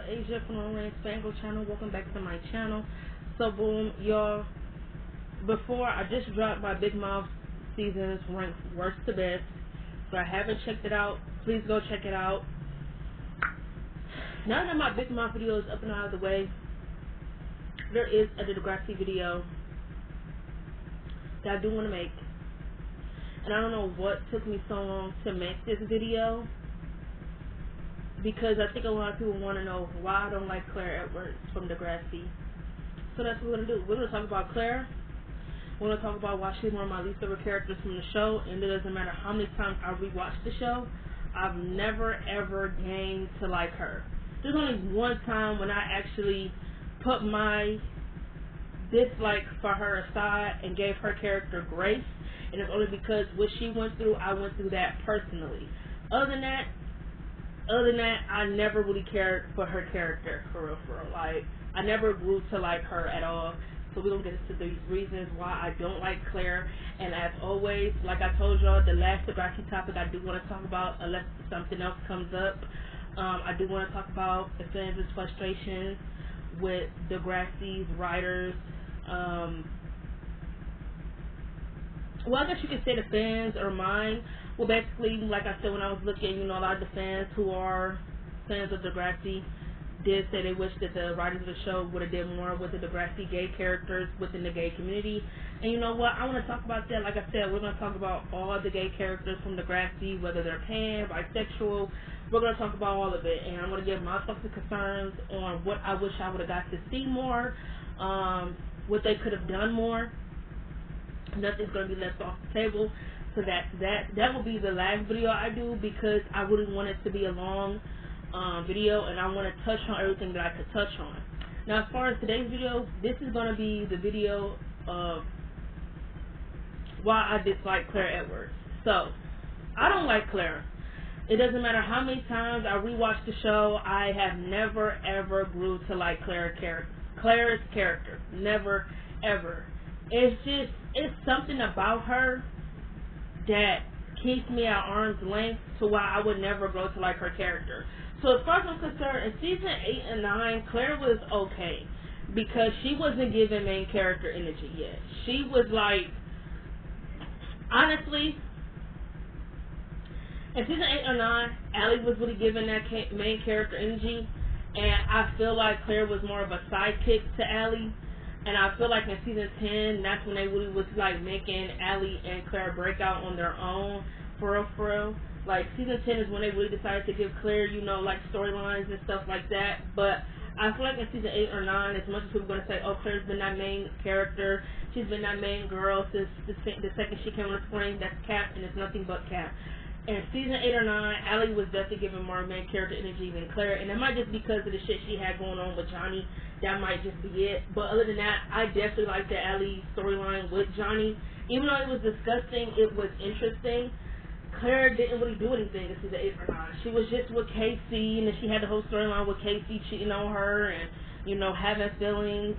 Asia from the Rant channel. Welcome back to my channel. So boom, y'all. Before I just dropped my Big Mouth seasons ranked worst to best. So I haven't checked it out. Please go check it out. Now that my Big Mouth video is up and out of the way, there is a Degrassi video that I do want to make. And I don't know what took me so long to make this video, because I think a lot of people want to know why I don't like Clare Edwards from Degrassi. So that's what we're going to do. We're going to talk about Clare. We're going to talk about why she's one of my least favorite characters from the show. And it doesn't matter how many times I rewatch the show, I've never ever gained to like her. There's only one time when I actually put my dislike for her aside and gave her character grace. And it's only because what she went through, I went through that personally. Other than that, I never really cared for her character, for real. Like, I never grew to like her at all. So we're going to get into these reasons why I don't like Clare. And as always, like I told y'all, the last Degrassi topic I do want to talk about, unless something else comes up. I do want to talk about the fans' frustrations with Degrassi's writers. Well, I guess you could say the fans or mine. Well, basically, like I said, when I was looking, a lot of the fans who are fans of Degrassi did say they wish that the writers of the show would have did more with the Degrassi gay characters within the gay community. And you know what? I want to talk about that. Like I said, we're going to talk about all the gay characters from Degrassi, whether they're pan, bisexual. We're going to talk about all of it. And I'm going to give my thoughts and concerns on what I wish I would have got to see more, what they could have done more. Nothing's going to be left off the table. So that will be the last video I do, because I really want it to be a long video, and I want to touch on everything that I could touch on. Now, as far as today's video, this is going to be the video of why I dislike Clare Edwards. So, I don't like Clare. It doesn't matter how many times I rewatch the show, I have never ever grew to like Clare's character. Never ever. It's something about her that keeps me at arm's length to why I would never grow to like her character. So as far as I'm concerned, in season 8 and 9, Clare was okay, because she wasn't given main character energy yet. She was like, honestly, in season 8 or 9, Allie was really giving that main character energy, and I feel like Clare was more of a sidekick to Allie. And I feel like in season 10, that's when they really was like making Allie and Clare break out on their own, for real. Like, season 10 is when they really decided to give Clare, like storylines and stuff like that. But I feel like in season 8 or 9, as much as people are going to say, oh, Clare's been that main character, she's been that main girl since the second she came on the screen, that's Cap, and it's nothing but Cap. In season 8 or 9, Allie was definitely giving more main character energy than Clare, and it might just be because of the shit she had going on with Johnny. That might just be it. But other than that, I definitely like the Allie storyline with Johnny. Even though it was disgusting, it was interesting. Clare didn't really do anything in season 8 or 9. She was just with Casey, and then she had the whole storyline with Casey cheating on her, and having feelings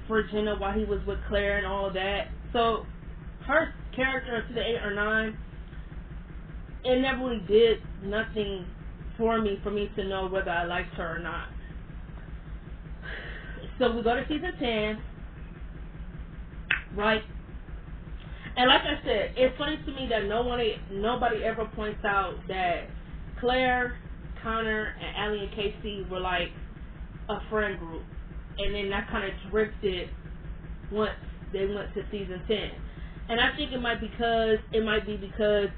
for Jenna while he was with Clare and all of that. So her character in season 8 or 9, it never really did nothing for me to know whether I liked her or not. So we go to season 10, right? And like I said, it's funny to me that nobody ever points out that Clare, Connor, and Allie and Casey were like a friend group, and then that kind of drifted once they went to season 10. And I think it might be because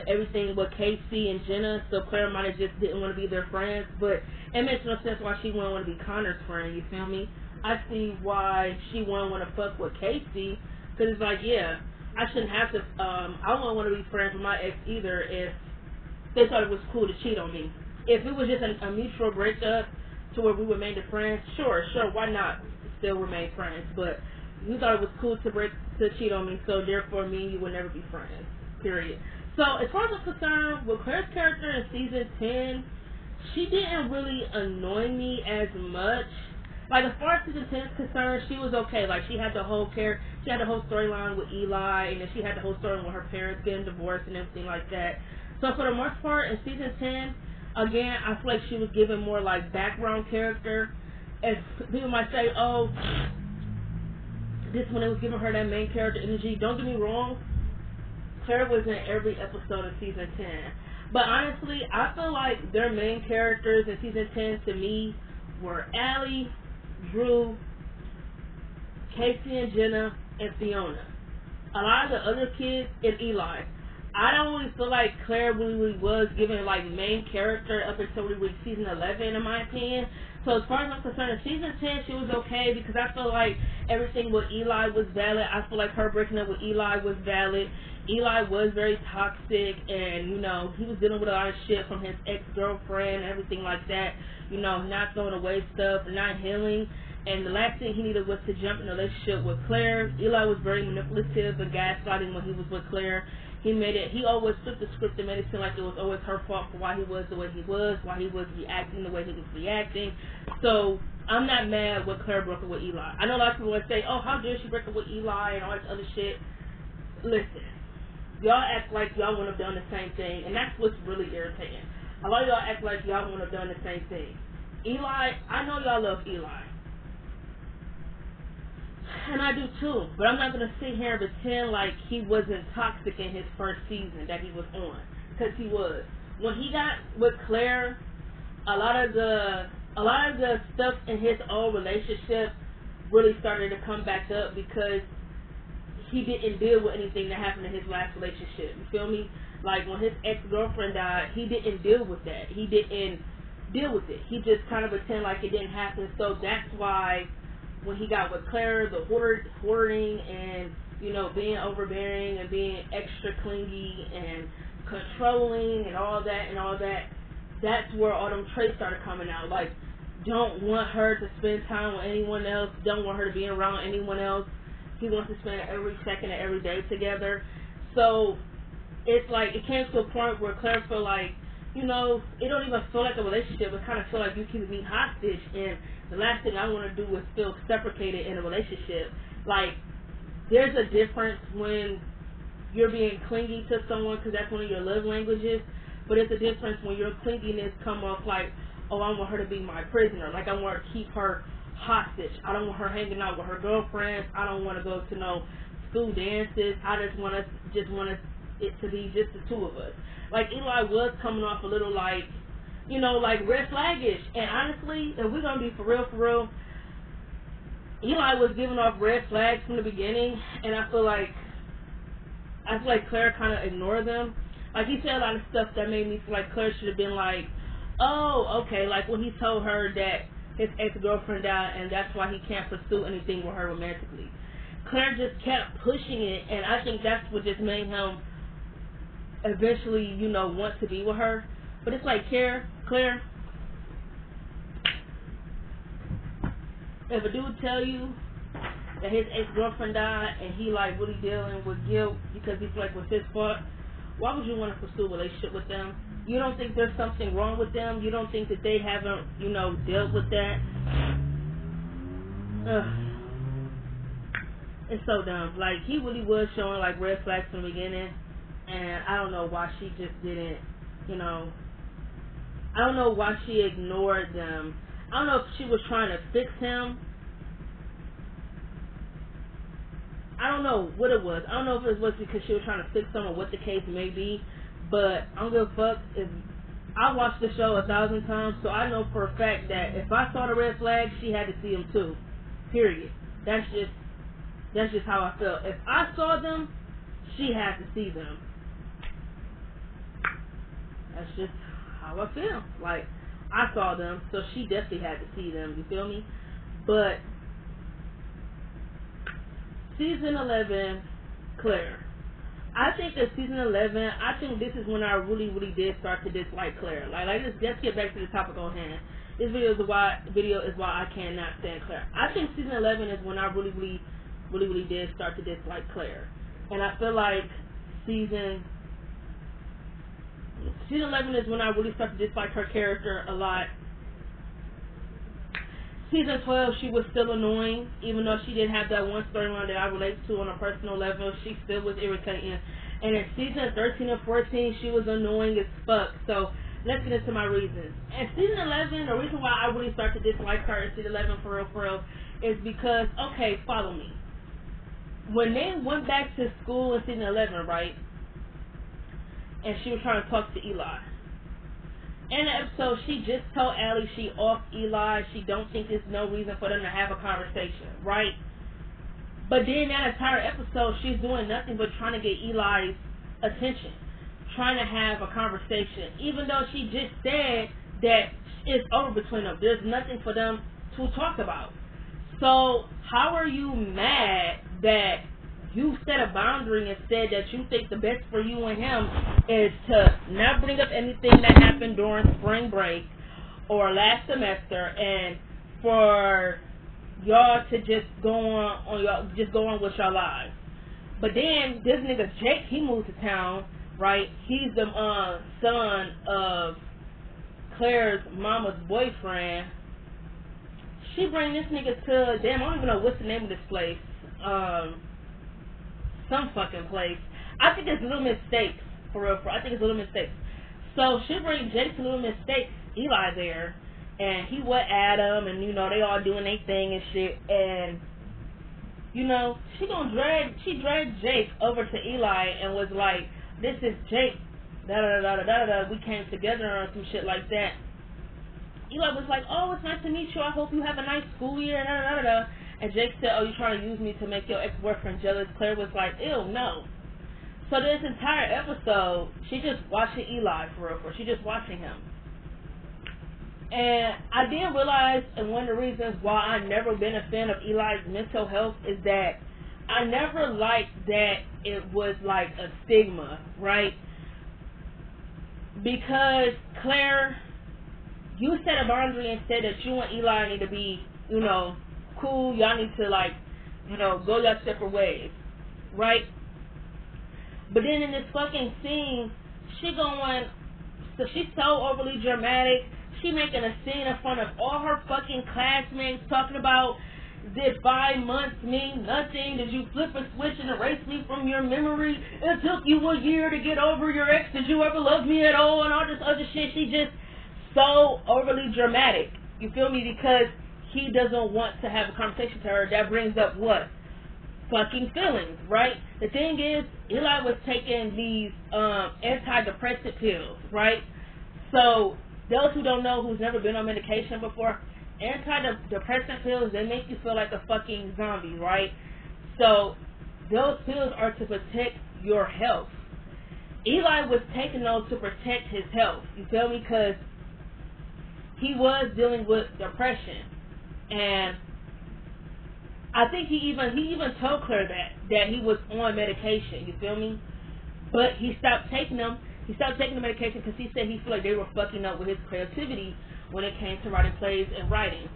everything with Casey and Jenna, so Clare might have just didn't want to be their friends, but it makes no sense why she wouldn't want to be Connor's friend, you feel me? I see why she wouldn't want to fuck with Casey, because it's like, yeah, I shouldn't have to, I wouldn't want to be friends with my ex either if they thought it was cool to cheat on me. If it was just a mutual breakup to where we remained friends, sure, why not still remain friends, but you thought it was cool to cheat on me, so therefore me and you would never be friends, period. So, as far as I'm concerned, with Clare's character in season 10, she didn't really annoy me as much. Like, as far as season 10 is concerned, she was okay. Like, she had the whole storyline with Eli, and then she had the whole story with her parents getting divorced and everything like that. So, for the most part, in season 10, Again, I feel like she was given more like background character. And people might say, oh, this one it was giving her that main character energy. Don't get me wrong, Claire was in every episode of season 10. But honestly, I feel like their main characters in season 10 to me were Allie, Drew, Casey and Jenna, and Fiona. A lot of the other kids and Eli. I don't really feel like Claire really was given like main character up until we reached season 11 in my opinion. So as far as I'm concerned, in season 10 she was okay because I feel like everything with Eli was valid. I feel like her breaking up with Eli was valid. Eli was very toxic and, you know, he was dealing with a lot of shit from his ex-girlfriend and everything like that. You know, not throwing away stuff, not healing. And the last thing he needed was to jump in a relationship with Claire. Eli was very manipulative and gaslighting when he was with Claire. He always flipped the script and made it seem like it was always her fault for why he was the way he was, why he was reacting the way he was reacting. So I'm not mad when Claire broke up with Eli. I know a lot of people would say, oh, how dare she break up with Eli and all this other shit. Listen, y'all act like y'all wouldn't have done the same thing, and that's what's really irritating. A lot of y'all act like y'all wouldn't have done the same thing. Eli, I know y'all love Eli. And I do too, but I'm not going to sit here and pretend like he wasn't toxic in his first season that he was on, because he was. When he got with Claire, a lot of the stuff in his old relationship really started to come back up because he didn't deal with anything that happened in his last relationship. You feel me? Like when his ex-girlfriend died, he didn't deal with that. He didn't deal with it. He just kind of pretended like it didn't happen. So that's why when he got with Claire, the hoarding and, you know, being overbearing and being extra clingy and controlling and all that, that's where all them traits started coming out. Like, don't want her to spend time with anyone else, don't want her to be around anyone else. He wants to spend every second of every day together. So it's like it came to a point where Claire felt like, you know, it don't even feel like a relationship. It kind of feel like you keep me hostage, and the last thing I want to do is feel suffocated in a relationship. Like, there's a difference when you're being clingy to someone because that's one of your love languages, but it's a difference when your clinginess come off like, oh, I want her to be my prisoner. Like, I want to keep her hostage. I don't want her hanging out with her girlfriends. I don't want to go to no school dances. I just want it to be just the two of us. Like, Eli was coming off a little like, you know, like red flaggish. And honestly, if we're going to be for real, Eli was giving off red flags from the beginning, and I feel like Claire kind of ignored them. Like, he said a lot of stuff that made me feel like Claire should have been like, oh, okay, like when he told her that his ex-girlfriend died and that's why he can't pursue anything with her romantically. Claire just kept pushing it, and I think that's what just made him eventually, you know, want to be with her. But it's like, Claire, if a dude tell you that his ex-girlfriend died and he like really dealing with guilt because he feel like it was his fault, why would you want to pursue a relationship with them? You don't think there's something wrong with them? You don't think that they haven't, you know, dealt with that? It's so dumb. Like, he really was showing like red flags from the beginning, and I don't know why she just didn't, you know, I don't know why she ignored them. I don't know if she was trying to fix him. I don't know what it was. I don't know if it was because she was trying to fix him or what the case may be. But I don't give a fuck. If I watched the show 1,000 times, so I know for a fact that if I saw the red flag, she had to see them too. Period. That's just how I felt. If I saw them, she had to see them. That's just how I feel. Like, I saw them, so she definitely had to see them. You feel me? But season 11, Claire. I think that season 11, I think this is when I really did start to dislike Claire. Like let's get back to the topic on hand. This video is why I cannot stand Claire. I think season 11 is when I really did start to dislike Claire. And I feel like season 11 is when I really started to dislike her character a lot. Season 12, she was still annoying, even though she didn't have that one storyline that I relate to on a personal level. She still was irritating. And in season 13 and 14, she was annoying as fuck. So let's get into my reasons. And season 11, the reason why I really started to dislike her in season 11 for real, is because, okay, follow me. When they went back to school in season 11, right, and she was trying to talk to Eli. In the episode, she just told Allie she off Eli. She don't think there's no reason for them to have a conversation, right? But then that entire episode, she's doing nothing but trying to get Eli's attention, trying to have a conversation, even though she just said that it's over between them. There's nothing for them to talk about. So how are you mad that you set a boundary and said that you think the best for you and him is to not bring up anything that happened during spring break or last semester, and for y'all to just go on with your lives? But then this nigga Jake, he moved to town, right? He's the son of Claire's mama's boyfriend. She bring this nigga to, damn, I don't even know what's the name of this place. Some fucking place. I think it's Little Mistakes, for real. I think it's Little Mistakes. So she bring Jake to Little Mistakes, Eli there, and he went at him, and you know they all doing their thing and shit, and you know she dragged Jake over to Eli and was like, "This is Jake, da da da da da da. We came together or some shit like that." Eli was like, "Oh, it's nice to meet you. I hope you have a nice school year." Da da da da. And Jake said, "Oh, you're trying to use me to make your ex-boyfriend jealous." Claire was like, "Ew, no." So this entire episode, she just watching Eli for real. She just watching him. And I didn't realize, and one of the reasons why I've never been a fan of Eli's mental health is that I never liked that it was like a stigma, right? Because Claire, you set a boundary and said that you and Eli need to be, you know, cool. Y'all need to, like, you know, go your separate ways, right? But then in this fucking scene, she's so overly dramatic. She making a scene in front of all her fucking classmates talking about, did 5 months mean nothing? Did you flip a switch and erase me from your memory? It took you a year to get over your ex. Did you ever love me at all? And all this other shit. She just so overly dramatic. You feel me? Because he doesn't want to have a conversation to her. That brings up what? Fucking feelings, right? The thing is, Eli was taking these antidepressant pills, right? So those who don't know, who's never been on medication before, antidepressant pills, they make you feel like a fucking zombie, right? So those pills are to protect your health. Eli was taking those to protect his health. You feel me? Because he was dealing with depression. And I think he even told Claire that he was on medication, you feel me? But he stopped taking them. He stopped taking the medication because he said he felt like they were fucking up with his creativity when it came to writing plays and writing.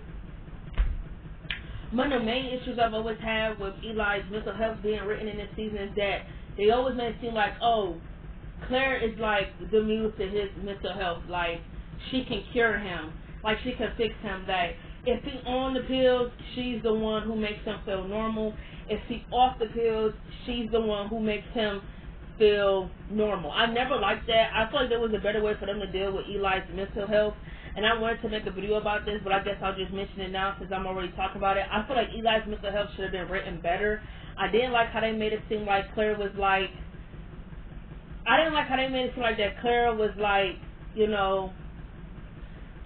One of the main issues I've always had with Eli's mental health being written in this season is that they always made it seem like, oh, Claire is like the muse to his mental health. Like, she can cure him. Like, she can fix him. That if he on the pills, she's the one who makes him feel normal. If he off the pills, she's the one who makes him feel normal. I never liked that. I feel like there was a better way for them to deal with Eli's mental health. And I wanted to make a video about this, but I guess I'll just mention it now since I'm already talking about it. I feel like Eli's mental health should have been written better. I didn't like how they made it seem like Claire was like... I didn't like how they made it seem like that Claire was like, you know...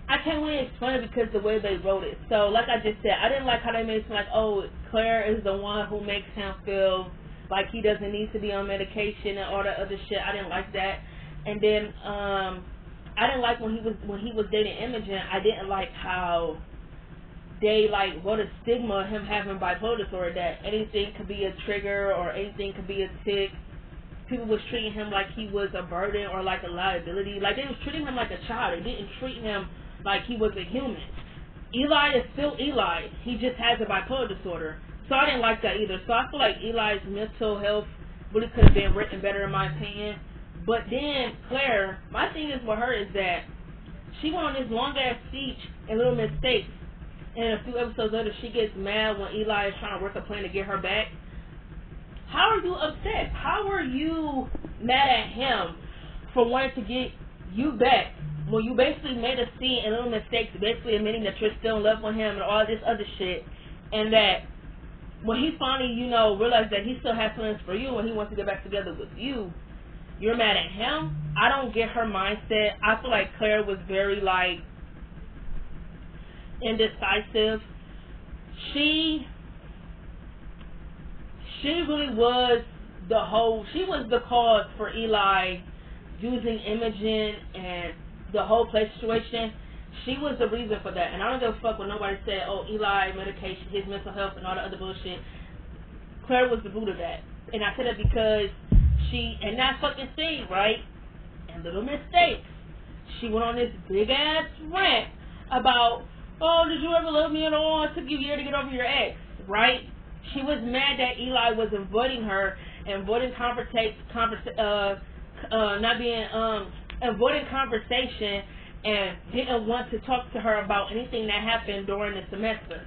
I can't really explain it because the way they wrote it. So, like I just said, I didn't like how they made it seem like, oh, Claire is the one who makes him feel like he doesn't need to be on medication and all that other shit. I didn't like that. And then, I didn't like when he was dating Imogen. I didn't like how they like wrote a stigma of him having bipolar disorder, that anything could be a trigger or anything could be a tick. People was treating him like he was a burden or like a liability. Like, they was treating him like a child. They didn't treat him like he was a human. Eli is still Eli. He just has a bipolar disorder. So I didn't like that either. So I feel like Eli's mental health really could have been written better in my opinion. But then Claire, my thing is with her is that she went on this long ass speech and Little Mistakes, and a few episodes later she gets mad when Eli is trying to work a plan to get her back. How are you upset? How are you mad at him for wanting to get you back when you basically made a scene and little mistakes, basically admitting that you're still in love with him and all this other shit, and that when he finally, realized that he still has feelings for you and he wants to get back together with you, you're mad at him? I don't get her mindset. I feel like Claire was very, indecisive. She really was she was the cause for Eli using Imogen and the whole play situation. She was the reason for that. And I don't give a fuck when nobody said, oh, Eli, medication, his mental health, and all the other bullshit. Claire was the root of that. And I said it because and that fucking scene, right? And little mistakes. She went on this big ass rant about, oh, did you ever love me at all? It took you a year to get over your ex, right? She was mad that Eli was avoiding her and avoiding avoiding conversation and didn't want to talk to her about anything that happened during the semester.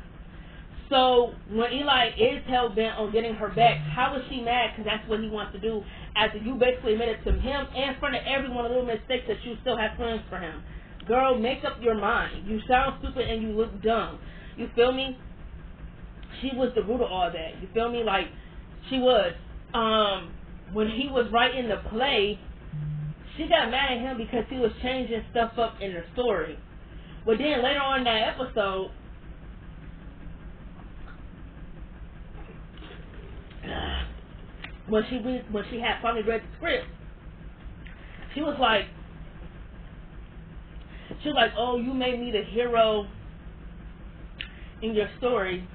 So when Eli is hell bent on getting her back, how is she mad? Because that's what he wants to do. After you basically admitted to him in front of everyone a little mistakes that you still have feelings for him. Girl, make up your mind. You sound stupid and you look dumb. You feel me? She was the root of all that. You feel me? Like, she was. When he was writing the play, she got mad at him because he was changing stuff up in the story. But then later on in that episode, when she had finally read the script, she was like, oh, you made me the hero in your story.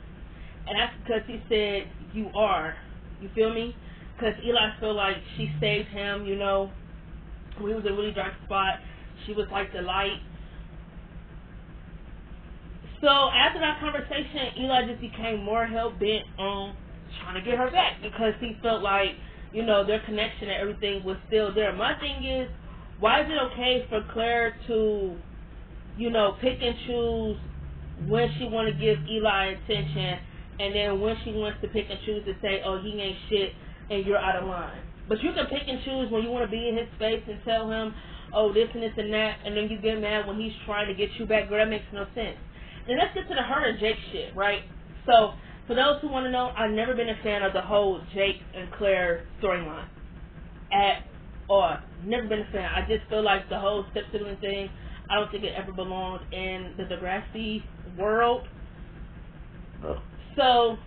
And that's because he said you are. You feel me? Because Eli felt like she saved him, when he was in a really dark spot. She was like the light. So after that conversation, Eli just became more hell-bent on trying to get her back because he felt like, their connection and everything was still there. My thing is, why is it okay for Claire to, pick and choose when she want to give Eli attention, and then when she wants to pick and choose to say, oh, he ain't shit and you're out of line. But you can pick and choose when you want to be in his face and tell him, oh, this and this and that, and then you get mad when he's trying to get you back. Girl, that makes no sense. And let's get to the her and Jake shit, right? So, for those who want to know, I've never been a fan of the whole Jake and Claire storyline. At all. Never been a fan. I just feel like the whole step-sibling thing, I don't think it ever belonged in the Degrassi world. So,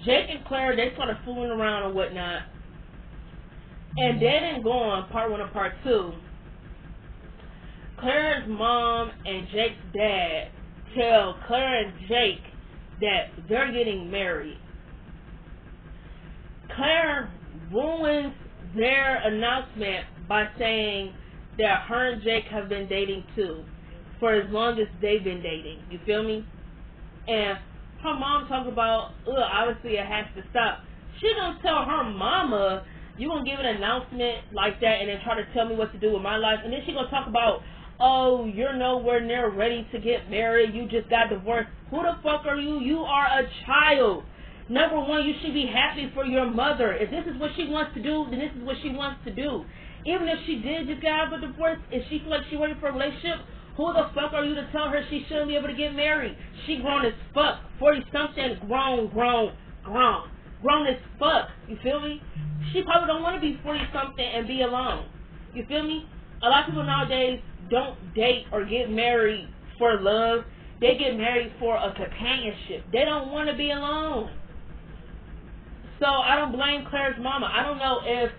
Jake and Claire, they started fooling around and whatnot. And Dead and Gone, part 1 and part 2, Claire's mom and Jake's dad tell Claire and Jake that they're getting married. Claire ruins their announcement by saying that her and Jake have been dating too, for as long as they've been dating. You feel me? And her mom talks about, obviously it has to stop. She gonna tell her mama, you gonna give an announcement like that and then try to tell me what to do with my life, and then she gonna talk about, oh, you're nowhere near ready to get married, you just got divorced. Who the fuck are you? You are a child. Number one, you should be happy for your mother. If this is what she wants to do, then this is what she wants to do. Even if she did just get out of a divorce, if she feels like she's ready for a relationship, who the fuck are you to tell her she shouldn't be able to get married? She grown as fuck. 40-something, grown as fuck. You feel me? She probably don't want to be 40-something and be alone. You feel me? A lot of people nowadays don't date or get married for love. They get married for a companionship. They don't want to be alone. So I don't blame Claire's mama. I don't know if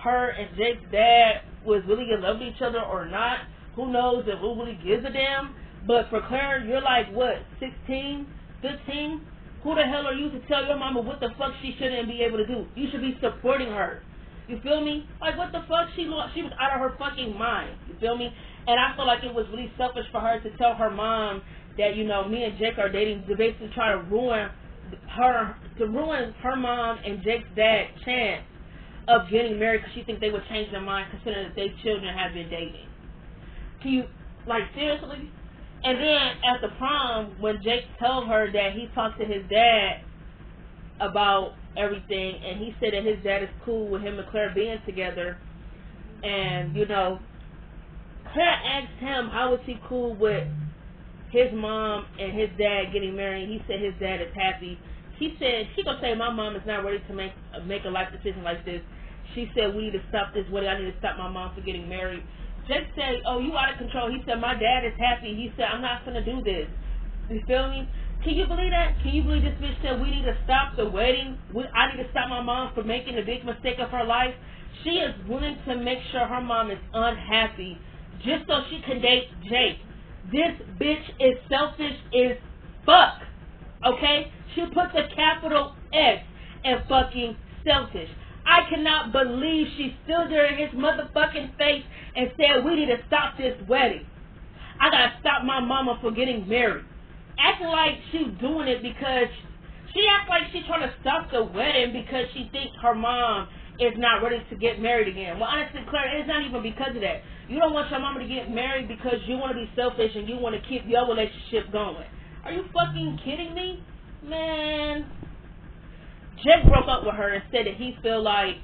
her and Jake's dad was really in love with each other or not. Who knows if who really gives a damn? But for Claire, you're like, what, 16, 15? Who the hell are you to tell your mama what the fuck she shouldn't be able to do? You should be supporting her. You feel me? Like, what the fuck? She was out of her fucking mind. You feel me? And I feel like it was really selfish for her to tell her mom that, me and Jake are dating, to basically try to ruin her mom and Jake's dad's chance of getting married because she thinks they would change their mind considering that their children have been dating. Can you, like, seriously? And then at the prom, when Jake told her that he talked to his dad about everything, and he said that his dad is cool with him and Claire being together, and, Claire asked him how was he cool with his mom and his dad getting married. He said his dad is happy. He said she gonna say my mom is not ready to make a life decision like this. She said we need to stop this wedding. I need to stop my mom from getting married. Jake said, oh, you out of control. He said my dad is happy. He said I'm not gonna do this. You feel me? Can you believe that? Can you believe this bitch said we need to stop the wedding? I need to stop my mom from making a big mistake of her life. She is willing to make sure her mom is unhappy just so she can date Jake. This bitch is selfish as fuck. Okay? She puts a capital S in fucking selfish. I cannot believe she stood there in his motherfucking face and said we need to stop this wedding. I gotta stop my mama from getting married. Acting like she's doing it because she acts like she's trying to stop the wedding because she thinks her mom is not ready to get married again. Well, honestly, Claire, it's not even because of that. You don't want your mama to get married because you want to be selfish and you want to keep your relationship going. Are you fucking kidding me? Man. Jake broke up with her and said that he feel like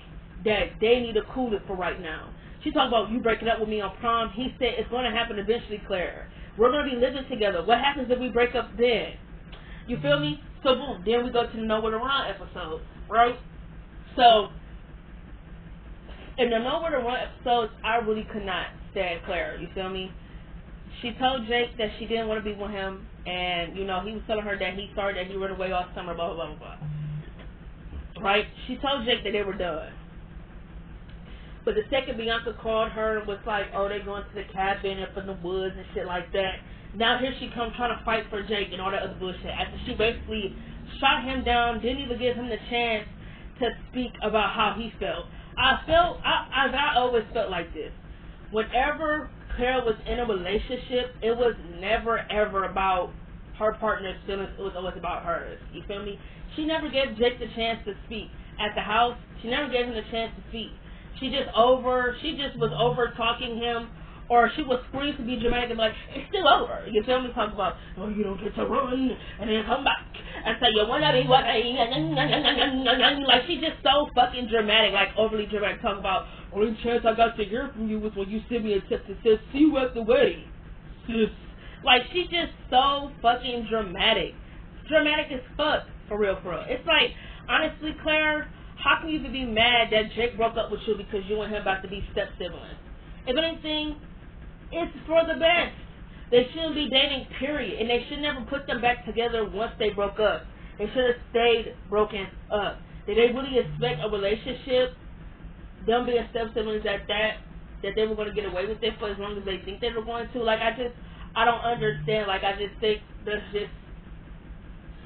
that they need to cool it for right now. She talked about you breaking up with me on prom. He said it's going to happen eventually, Claire. We're going to be living together. What happens if we break up then? You feel me? So, boom. Then we go to the Nowhere to Run episode, right? So, in the Nowhere to Run episodes, I really could not stand Claire. You feel me? She told Jake that she didn't want to be with him. And, you know, he was telling her that he sorry that he ran away all summer, blah, blah, blah, blah. Right? She told Jake that they were done. But the second Bianca called her and was like, oh, they going to the cabin up in the woods and shit like that. Now here she comes trying to fight for Jake and all that other bullshit. After she basically shot him down, didn't even give him the chance to speak about how he felt. I always felt like this. Whenever Claire was in a relationship, it was never ever about her partner's feelings. It was always about hers. You feel me? She never gave Jake the chance to speak. At the house, she never gave him the chance to speak. She just was over talking him, or she was free to be dramatic and be like, it's still over. You feel me? Talk about, oh, you don't get to run and then come back and say you wanna be what like she's just so fucking dramatic, like overly dramatic. Talk about only chance I got to hear from you was when you sent me a text that says see you at the wedding. Like she's just so fucking dramatic. Dramatic as fuck, for real, for real. It's like, honestly, Claire, how can you even be mad that Jake broke up with you because you and him about to be step siblings? If anything, it's for the best. They shouldn't be dating, period. And they should never put them back together once they broke up. They should have stayed broken up. Did they really expect a relationship, them being step siblings at that they were going to get away with it for as long as they think they were going to? Like, I don't understand. Like, I just think that's just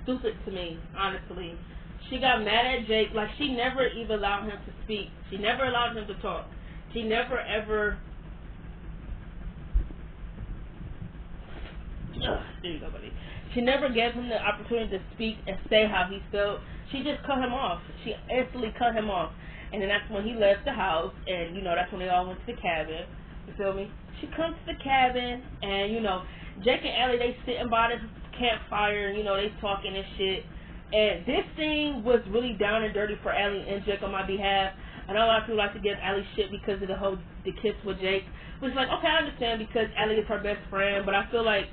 stupid to me, honestly. She got mad at Jake. Like, she never even allowed him to speak. She never allowed him to talk. She never ever... there you go, buddy. She never gave him the opportunity to speak and say how he felt. She just cut him off. She instantly cut him off. And then that's when he left the house. And, you know, that's when they all went to the cabin. You feel me? She comes to the cabin. And, you know, Jake and Ellie, they sitting by the campfire. And, you know, they talking and shit. And this thing was really down and dirty for Allie and Jake on my behalf. I know a lot of people like to give Allie shit because of the kiss with Jake. Which is like, okay, I understand because Allie is her best friend. But I feel like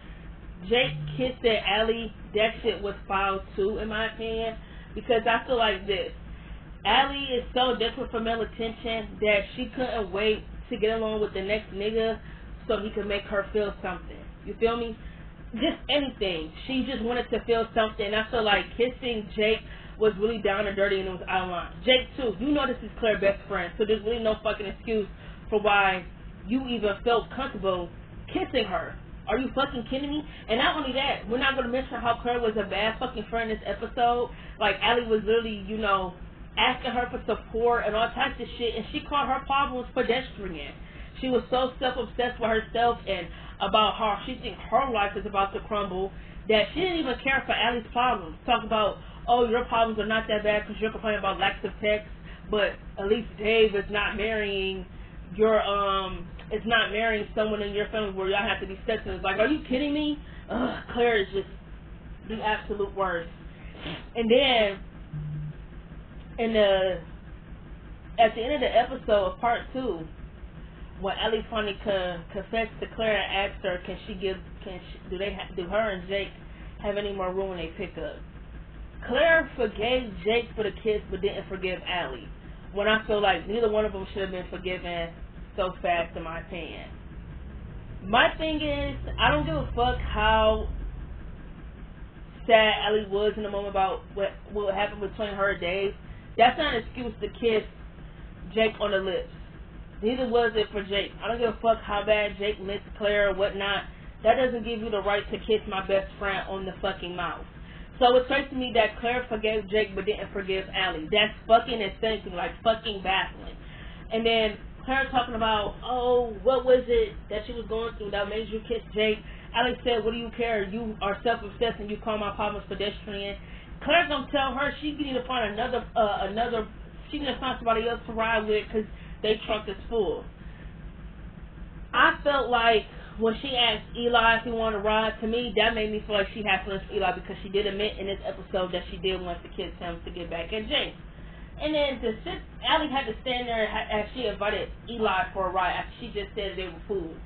Jake kissed at Allie, that shit was foul too, in my opinion. Because I feel like this. Allie is so desperate for male attention that she couldn't wait to get along with the next nigga so he could make her feel something. You feel me? Just anything. She just wanted to feel something. And I feel like kissing Jake was really down and dirty and it was out of line. Jake too. You know this is Claire's best friend. So there's really no fucking excuse for why you even felt comfortable kissing her. Are you fucking kidding me? And not only that, we're not going to mention how Claire was a bad fucking friend in this episode. Like, Allie was literally, you know, asking her for support and all types of shit. And she called her problems pedestrian. She was so self-obsessed with herself and about how she thinks her life is about to crumble that she didn't even care for Allie's problems. Talk about, oh, your problems are not that bad because you're complaining about lack of text, but at least Dave is not marrying it's not marrying someone in your family where y'all have to be sexing. It's like, are you kidding me? Claire is just the absolute worst. And then at the end of the episode of part 2, when Ellie finally confessed to Claire and asked her, do her and Jake have any more room when they pick up? Claire forgave Jake for the kiss, but didn't forgive Allie. When I feel like neither one of them should have been forgiven so fast, in my opinion. My thing is, I don't give a fuck how sad Allie was in the moment about what happened between her and Dave. That's not an excuse to kiss Jake on the lips. Neither was it for Jake. I don't give a fuck how bad Jake missed Claire or whatnot. That doesn't give you the right to kiss my best friend on the fucking mouth. So it's crazy to me that Claire forgave Jake but didn't forgive Allie. That's fucking insane, like fucking baffling. And then Claire talking about, oh, what was it that she was going through that made you kiss Jake? Allie said, what do you care? You are self-obsessed and you call my problems pedestrian. Claire's gonna tell her she need to find she need to find somebody else to ride with because their trunk is full. I felt like when she asked Eli if he wanted to ride, to me, that made me feel like she had feelings for Eli because she did admit in this episode that she did want to kiss him to get back at Jake. And then Allie had to stand there as she invited Eli for a ride after she just said they were fools.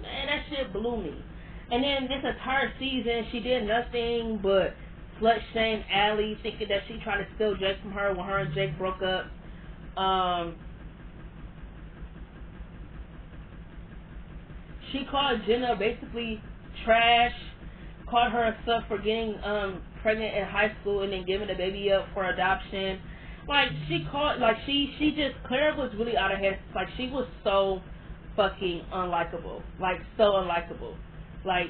Man, that shit blew me. And then this entire season, she did nothing but slut shame Allie, thinking that she tried to steal Jake from her when her and Jake broke up. She called Jenna basically trash, called her a slut for getting pregnant in high school and then giving the baby up for adoption. Like, Claire was really out of hand. Like, she was so fucking unlikable. Like, so unlikable. Like,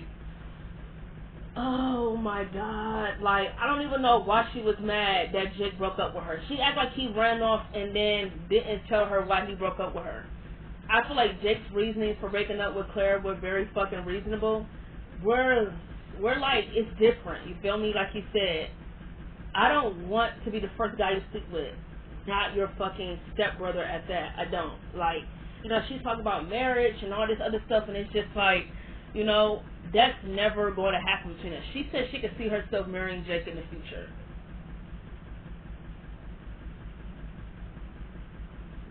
oh my god. Like, I don't even know why she was mad that Jake broke up with her. She acted like he ran off and then didn't tell her why he broke up with her. I feel like Jake's reasoning for breaking up with Claire were very fucking reasonable. We're like, it's different. You feel me? Like you said, I don't want to be the first guy you sleep with. Not your fucking stepbrother at that. I don't. Like, you know, she's talking about marriage and all this other stuff, and it's just like, you know, that's never going to happen between us. She said she could see herself marrying Jake in the future.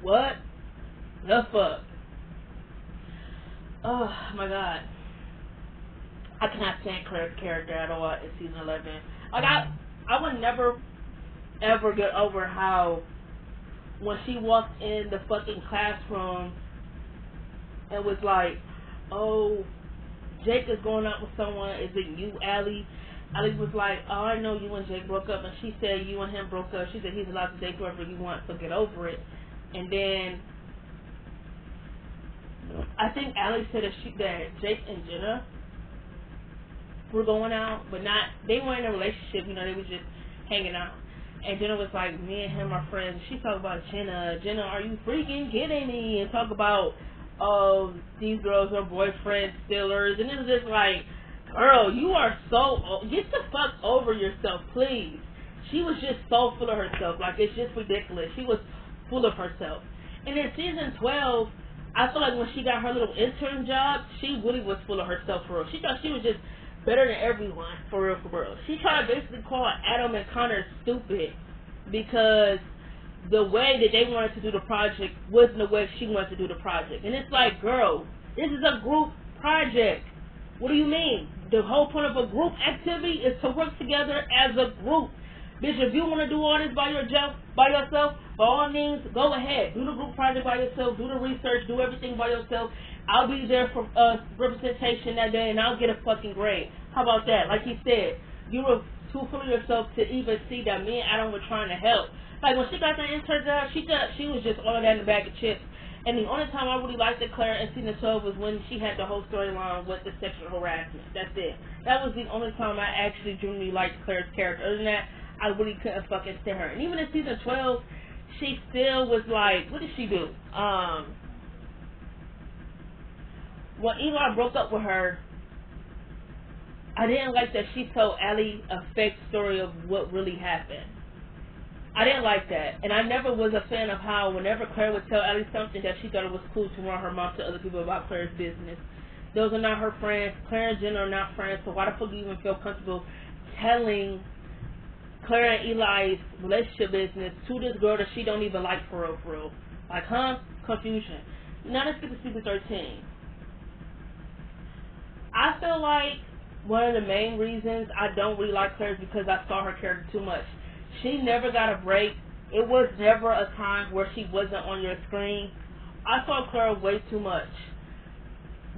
What the fuck? Oh my god. I cannot stand Claire's character at all in season 11. Like, I would never ever get over how when she walked in the fucking classroom and was like, oh, Jake is going out with someone, is it you, Allie? Allie was like, oh, I know you and Jake broke up, and she said you and him broke up. She said he's allowed to date whoever he wants, so get over it. And then I think Allie said that Jake and Jenna were going out, but they weren't in a relationship, you know, they were just hanging out. And Jenna was like, me and him are friends. She talked about Jenna, are you freaking kidding me? And talk about, oh, these girls are boyfriend stealers. And it was just like, girl, you are so, get the fuck over yourself, please. She was just so full of herself. Like, it's just ridiculous. She was full of herself. And in season 12, I feel like when she got her little intern job, she really was full of herself for real. She thought she was just better than everyone, for real. She tried to basically call Adam and Connor stupid because the way that they wanted to do the project wasn't the way she wanted to do the project. And it's like, girl, this is a group project. What do you mean? The whole point of a group activity is to work together as a group. Bitch, if you want to do all this by yourself, by all means, go ahead. Do the group project by yourself. Do the research. Do everything by yourself. I'll be there for representation that day, and I'll get a fucking grade. How about that? Like he said, you were too full of yourself to even see that me and Adam were trying to help. Like, when she got that intern job, she thought she was just all of that in the bag of chips. And the only time I really liked Claire in season 12 was when she had the whole storyline with the sexual harassment. That's it. That was the only time I actually genuinely liked Claire's character. Other than that, I really couldn't fucking stand her. And even in season 12, she still was like, what did she do? When Eli broke up with her, I didn't like that she told Allie a fake story of what really happened. I didn't like that. And I never was a fan of how whenever Claire would tell Allie something that she thought it was cool to run her mouth to other people about Claire's business. Those are not her friends. Claire and Jenna are not friends, so why the fuck do you even feel comfortable telling Claire and Eli's relationship business to this girl that she don't even like for real? Like, huh? Confusion. Now let's get to season 13. I feel like one of the main reasons I don't really like Clare is because I saw her character too much. She never got a break. It was never a time where she wasn't on your screen. I saw Clare way too much.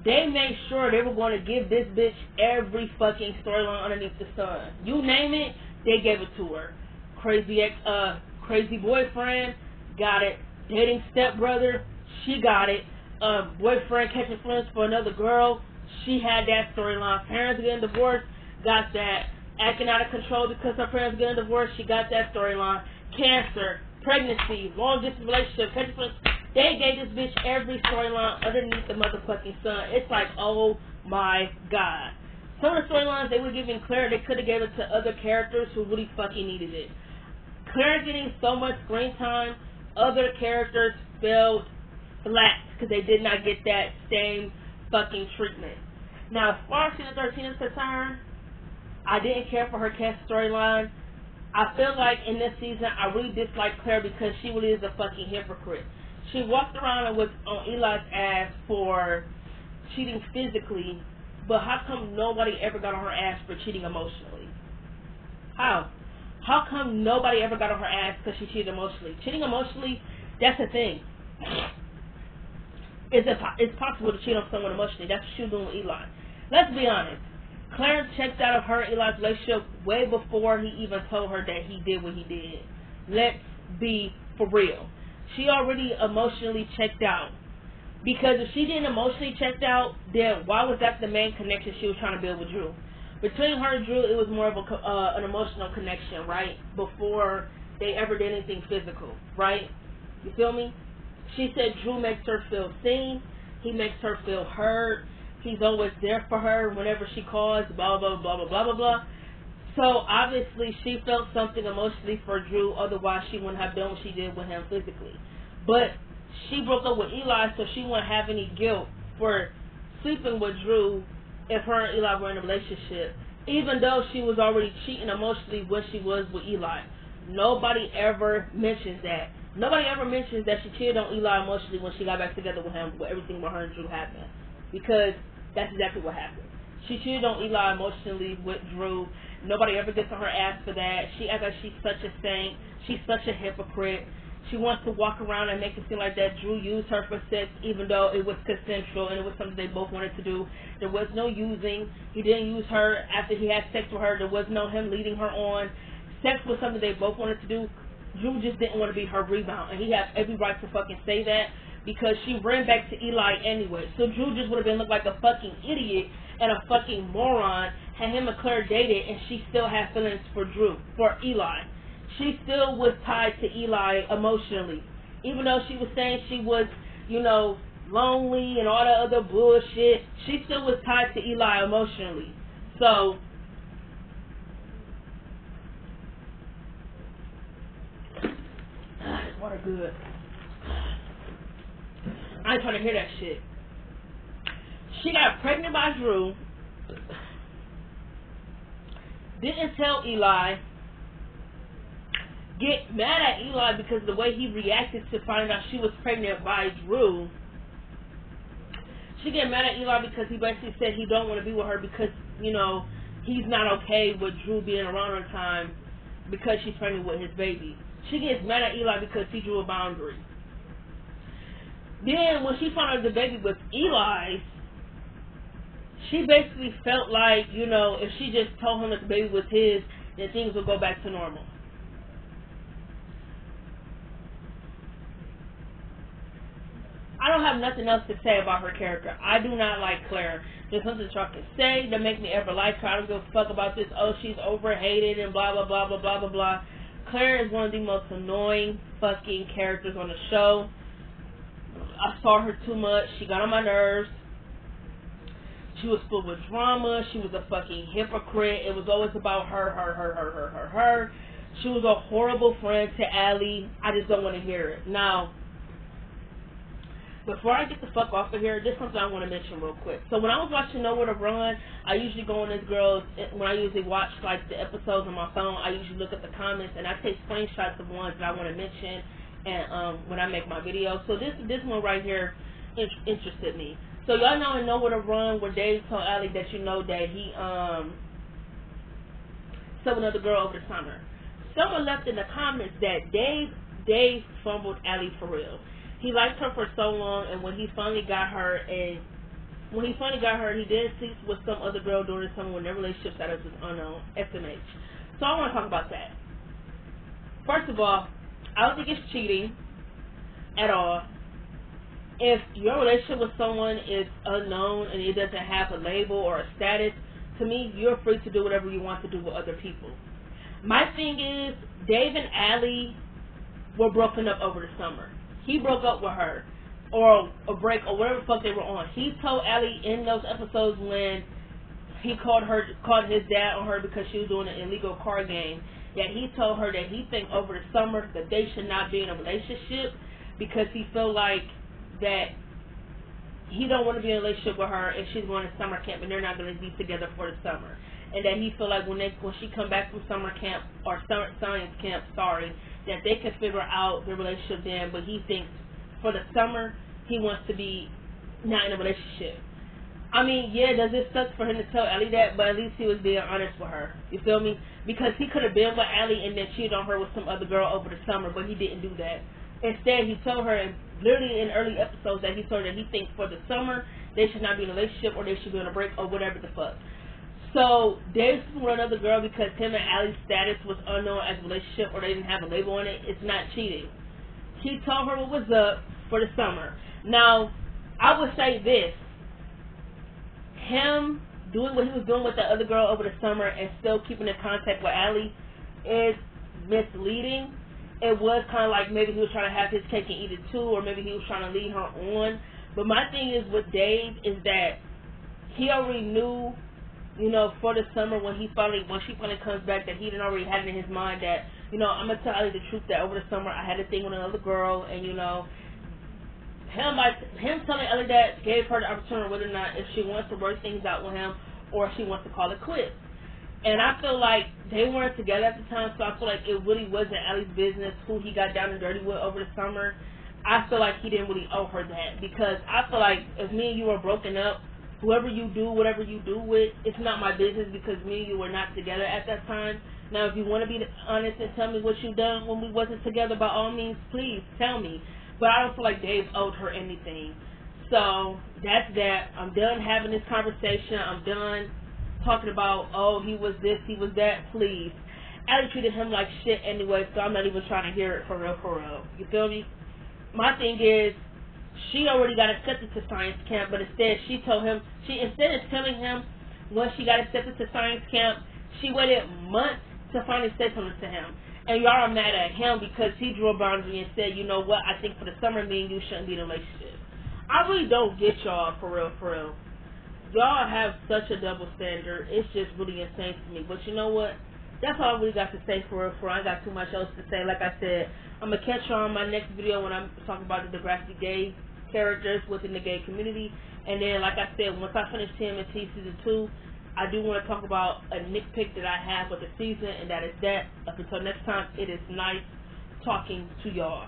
They made sure they were going to give this bitch every fucking storyline underneath the sun. You name it, they gave it to her. Crazy boyfriend, got it. Dating stepbrother, she got it. Boyfriend catching feelings for another girl, she had that storyline. Parents getting divorced, got that. Acting out of control because her parents getting divorced, she got that storyline. Cancer, pregnancy, long distance relationship, catching feelings. They gave this bitch every storyline underneath the motherfucking sun. It's like, oh my god. Some of the storylines they were giving Clare, they could have gave it to other characters who really fucking needed it. Claire getting so much screen time, other characters fell flat because they did not get that same fucking treatment. Now, as far as season 13 is concerned, I didn't care for her cast storyline. I feel like in this season, I really dislike Claire because she really is a fucking hypocrite. She walked around and was on Eli's ass for cheating physically, but how come nobody ever got on her ass for cheating emotionally? How? How come nobody ever got on her ass because she cheated emotionally? Cheating emotionally, that's a thing. It's possible to cheat on someone emotionally. That's what she was doing with Eli. Let's be honest. Claire checked out of her and Eli's relationship way before he even told her that he did what he did. Let's be for real. She already emotionally checked out. Because if she didn't emotionally check out, then why was that the main connection she was trying to build with Drew? Between her and Drew, it was more of an emotional connection, right? Before they ever did anything physical, right? You feel me? She said Drew makes her feel seen. He makes her feel heard. He's always there for her whenever she calls, blah, blah, blah, blah, blah, blah, blah. So, obviously, she felt something emotionally for Drew. Otherwise, she wouldn't have done what she did with him physically. But she broke up with Eli, so she wouldn't have any guilt for sleeping with Drew if her and Eli were in a relationship. Even though she was already cheating emotionally when she was with Eli. Nobody ever mentions that. Nobody ever mentions that she cheated on Eli emotionally when she got back together with him, when everything with her and Drew happened. Because that's exactly what happened. She cheated on Eli emotionally with Drew. Nobody ever gets on her ass for that. She acts like she's such a saint. She's such a hypocrite. She wants to walk around and make it seem like that Drew used her for sex, even though it was consensual and it was something they both wanted to do. There was no using. He didn't use her after he had sex with her. There was no him leading her on. Sex was something they both wanted to do. Drew just didn't want to be her rebound, and he has every right to fucking say that because she ran back to Eli anyway. So Drew just would have been looked like a fucking idiot and a fucking moron had him and Claire dated, and she still had feelings for Eli. She still was tied to Eli emotionally. Even though she was saying she was, lonely and all that other bullshit, she still was tied to Eli emotionally. So, this water good. I ain't trying to hear that shit. She got pregnant by Drew. Didn't tell Eli. Get mad at Eli because of the way he reacted to finding out she was pregnant by Drew. She get mad at Eli because he basically said he don't want to be with her because, he's not okay with Drew being around all the time because she's pregnant with his baby. She gets mad at Eli because he drew a boundary. Then when she found out the baby was Eli's, she basically felt like, if she just told him that the baby was his, then things would go back to normal. I don't have nothing else to say about her character. I do not like Claire. There's nothing y'all can say that make me ever like her. I don't give a fuck about this. Oh, she's overhated and blah, blah, blah, blah, blah, blah, blah. Claire is one of the most annoying fucking characters on the show. I saw her too much. She got on my nerves. She was full with drama. She was a fucking hypocrite. It was always about her. She was a horrible friend to Allie. I just don't want to hear it. Now, before I get the fuck off of here, there's something I want to mention real quick. So when I was watching Nowhere to Run, I usually go on this girl's, when I usually watch like the episodes on my phone, I usually look at the comments and I take screenshots of ones that I want to mention and when I make my videos. So this one right here, interested me. So y'all know where to run where Dave told Allie that that he slept with another girl over the summer. Someone left in the comments that Dave fumbled Allie for real. He liked her for so long, and when he finally got her, he did sleep with some other girl during the summer when their relationship status was unknown. SMH. So I want to talk about that. First of all, I don't think it's cheating at all. If your relationship with someone is unknown and it doesn't have a label or a status, to me, you're free to do whatever you want to do with other people. My thing is, Dave and Allie were broken up over the summer. He broke up with her, or a break, or whatever the fuck they were on. He told Allie in those episodes when he called his dad on her because she was doing an illegal card game, that he told her that he think over the summer that they should not be in a relationship because he feel like that he don't want to be in a relationship with her and she's going to summer camp and they're not going to be together for the summer. And that he feel like when she come back from summer camp or science camp, that they can figure out their relationship then, but he thinks for the summer he wants to be not in a relationship. I mean, yeah, does it suck for him to tell Allie that, but at least he was being honest with her. You feel me? Because he could have been with Allie and then cheated on her with some other girl over the summer, but he didn't do that. Instead, he told her, and literally in early episodes, that he told her that he thinks for the summer they should not be in a relationship or they should be on a break or whatever the fuck. So Dave with another girl because him and Allie's status was unknown as a relationship or they didn't have a label on it. It's not cheating. He told her what was up for the summer. Now, I would say this. Him doing what he was doing with the other girl over the summer and still keeping in contact with Allie is misleading. It was kind of like maybe he was trying to have his cake and eat it too, or maybe he was trying to lead her on. But my thing is with Dave is that he already knew, for the summer when she finally comes back, that he had already had it in his mind that, I'm going to tell Allie the truth that over the summer I had a thing with another girl, and, him telling Allie that gave her the opportunity whether or not if she wants to work things out with him or if she wants to call it quits. And I feel like they weren't together at the time, so I feel like it really wasn't Allie's business who he got down and dirty with over the summer. I feel like he didn't really owe her that because I feel like if me and you were broken up, whoever you do, whatever you do with, it's not my business because me and you were not together at that time. Now, if you want to be honest and tell me what you done when we wasn't together, by all means, please tell me. But I don't feel like Dave owed her anything. So that's that. I'm done having this conversation. I'm done talking about, oh, he was this, he was that. Please. Allie treated him like shit anyway, so I'm not even trying to hear it for real. You feel me? My thing is, she already got accepted to science camp, but instead instead of telling him when she got accepted to science camp, she waited months to finally say something to him. And y'all are mad at him because he drew a boundary and said, you know what, I think for the summer me and you shouldn't be in a relationship. I really don't get y'all for real. Y'all have such a double standard. It's just really insane to me. But you know what? That's all I really got to say for real. I ain't got too much else to say. Like I said, I'm going to catch y'all on my next video when I'm talking about the Degrassi gay characters within the gay community. And then, like I said, once I finish TMNT Season 2, I do want to talk about a nitpick that I have with the season, and that is that. Up until next time, it is nice talking to y'all.